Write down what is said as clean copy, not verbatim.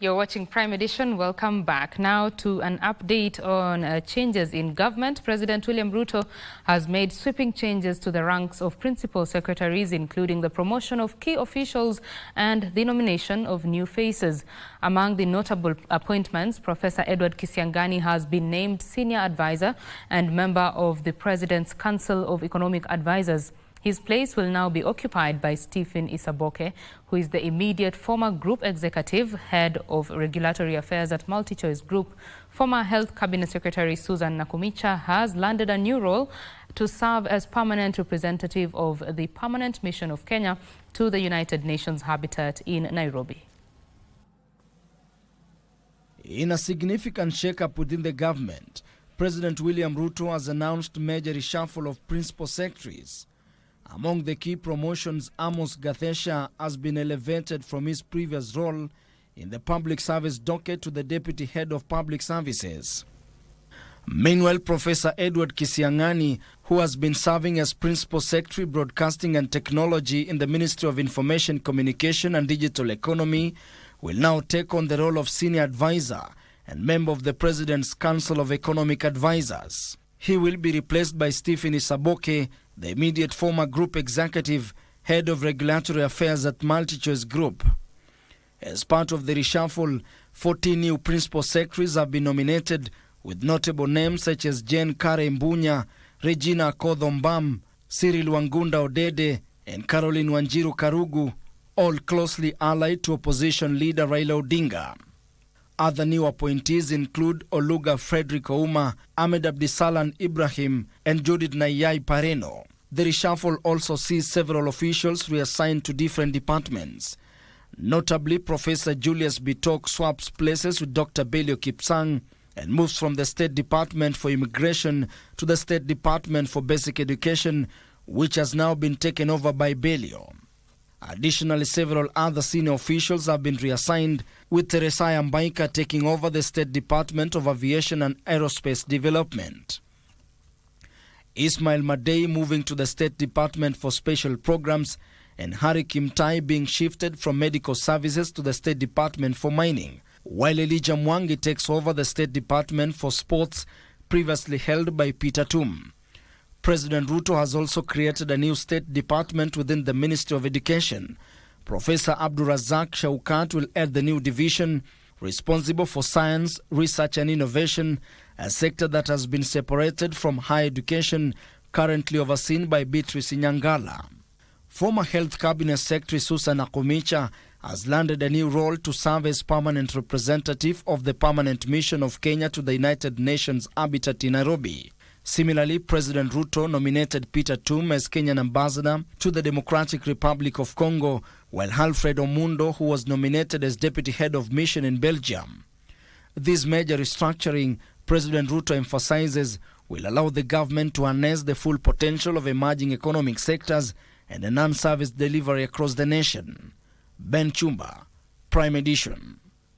You're watching Prime Edition. Welcome back. Now to an update on changes in government. President William Ruto has made sweeping changes to the ranks of principal secretaries, including the promotion of key officials and the nomination of new faces. Among the notable appointments, Professor Edward Kisiang'ani has been named senior advisor and member of the President's Council of Economic Advisors. His place will now be occupied by Stephen Isaboke, who is the immediate former Group Executive Head of Regulatory Affairs at MultiChoice Group. Former Health Cabinet Secretary Susan Nakhumicha has landed a new role to serve as permanent representative of the Permanent Mission of Kenya to the United Nations Habitat in Nairobi. In a significant shake-up within the government, President William Ruto has announced major reshuffle of principal secretaries. Among the key promotions, Amos Gathesha has been elevated from his previous role in the public service docket to the deputy head of public services. Meanwhile, Professor Edward Kisiang'ani, who has been serving as Principal Secretary Broadcasting and Technology in the Ministry of Information, Communication and Digital Economy, will now take on the role of Senior Advisor and member of the President's Council of Economic Advisors. He will be replaced by Stephen Isaboke, the immediate former Group Executive Head of Regulatory Affairs at MultiChoice Group. As part of the reshuffle, 14 new Principal Secretaries have been nominated, with notable names such as Jane Kare Mbunya, Regina Kodhombam, Cyril Wangunda Odede, and Caroline Wanjiru Karugu, all closely allied to opposition leader Raila Odinga. Other new appointees include Oluga Frederick Ouma, Ahmed Abdisalan Ibrahim, and Judith Naiyai Pareno. The reshuffle also sees several officials reassigned to different departments. Notably, Professor Julius Bitok swaps places with Dr. Belio Kipsang and moves from the State Department for Immigration to the State Department for Basic Education, which has now been taken over by Belio. Additionally, several other senior officials have been reassigned, with Teresa Mbaika taking over the State Department of Aviation and Aerospace Development. Ismail Madei moving to the State Department for Special Programs, and Harry Kimtai being shifted from Medical Services to the State Department for Mining, while Elijah Mwangi takes over the State Department for Sports, previously held by Peter Tum. President Ruto has also created a new State Department within the Ministry of Education. Professor Abdurazak Shaukat will head the new division, responsible for science, research and innovation, a sector that has been separated from higher education, currently overseen by Beatrice Nyangala. Former Health Cabinet Secretary Susan Nakhumicha has landed a new role to serve as permanent representative of the Permanent Mission of Kenya to the United Nations Habitat in Nairobi. Similarly, President Ruto nominated Peter Tum as Kenyan ambassador to the Democratic Republic of Congo, while Alfred Omundo, who was nominated as deputy head of mission in Belgium. This major restructuring, President Ruto emphasizes, will allow the government to harness the full potential of emerging economic sectors and enhance service delivery across the nation. Ben Chumba, Prime Edition.